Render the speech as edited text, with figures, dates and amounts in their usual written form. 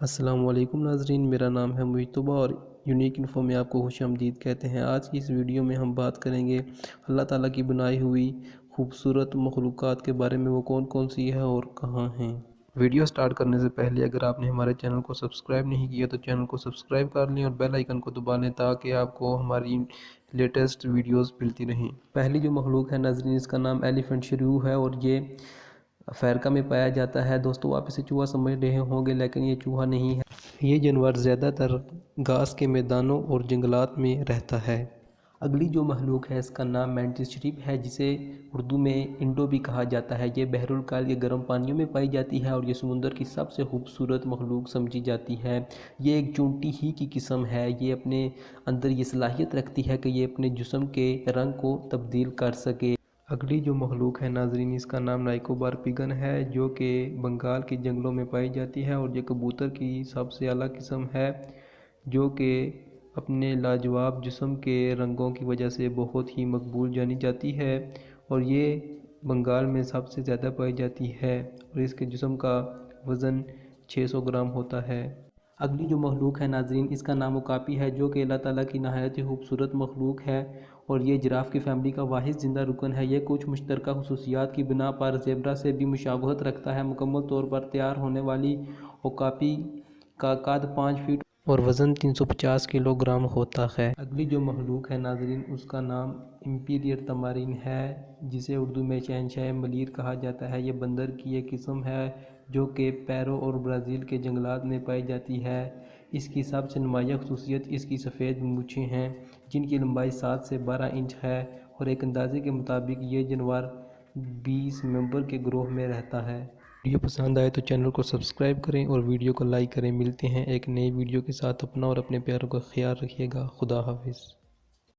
السلام علیکم ناظرین، میرا نام ہے مجتبہ اور یونیک انفو میں آپ کو خوش آمدید کہتے ہیں۔ آج کی اس ویڈیو میں ہم بات کریں گے اللہ تعالیٰ کی بنائی ہوئی خوبصورت مخلوقات کے بارے میں، وہ کون کون سی ہے اور کہاں ہیں۔ ویڈیو سٹارٹ کرنے سے پہلے اگر آپ نے ہمارے چینل کو سبسکرائب نہیں کیا تو چینل کو سبسکرائب کر لیں اور بیل آئیکن کو دبا لیں تاکہ آپ کو ہماری لیٹسٹ ویڈیوز ملتی رہیں۔ پہلی جو مخلوق ہے ناظرین، اس کا نام ایلیفنٹ شریو ہے اور یہ افریقہ میں پایا جاتا ہے۔ دوستو آپ اسے چوہا سمجھ رہے ہوں گے لیکن یہ چوہا نہیں ہے۔ یہ جانور زیادہ تر گھاس کے میدانوں اور جنگلات میں رہتا ہے۔ اگلی جو مخلوق ہے اس کا نام مینٹس شریف ہے، جسے اردو میں انڈو بھی کہا جاتا ہے۔ یہ بحرالکال کے گرم پانیوں میں پائی جاتی ہے اور یہ سمندر کی سب سے خوبصورت مخلوق سمجھی جاتی ہے۔ یہ ایک چونٹی ہی کی قسم ہے۔ یہ اپنے اندر یہ صلاحیت رکھتی ہے کہ یہ اپنے جسم کے رنگ کو تبدیل کر سکے۔ اگلی جو مخلوق ہے ناظرین، اس کا نام نائکوبار پیگن ہے، جو کہ بنگال کے جنگلوں میں پائی جاتی ہے اور یہ کبوتر کی سب سے اعلیٰ قسم ہے، جو کہ اپنے لاجواب جسم کے رنگوں کی وجہ سے بہت ہی مقبول جانی جاتی ہے اور یہ بنگال میں سب سے زیادہ پائی جاتی ہے اور اس کے جسم کا وزن 600 گرام ہوتا ہے۔ اگلی جو مخلوق ہے ناظرین، اس کا نام اوکاپی ہے، جو کہ اللہ تعالیٰ کی نہایت ہی خوبصورت مخلوق ہے اور یہ جراف کی فیملی کا واحد زندہ رکن ہے۔ یہ کچھ مشترکہ خصوصیات کی بنا پر زیبرا سے بھی مشابہت رکھتا ہے۔ مکمل طور پر تیار ہونے والی اوکاپی کا قد 5 فٹ اور وزن 350 کلو گرام ہوتا ہے۔ اگلی جو مخلوق ہے ناظرین، اس کا نام امپیریئر تمارین ہے، جسے اردو میں شہنشاہ ملیر کہا جاتا ہے۔ یہ بندر کی ایک قسم ہے جو کہ پیرو اور برازیل کے جنگلات میں پائی جاتی ہے۔ اس کی سب سے نمایاں خصوصیت اس کی سفید مونچھیں ہیں، جن کی لمبائی 7 سے 12 انچ ہے اور ایک اندازے کے مطابق یہ جانور 20 ممبر کے گروہ میں رہتا ہے۔ ویڈیو پسند آئے تو چینل کو سبسکرائب کریں اور ویڈیو کو لائک کریں۔ ملتے ہیں ایک نئی ویڈیو کے ساتھ۔ اپنا اور اپنے پیاروں کا خیال رکھیے گا۔ خدا حافظ۔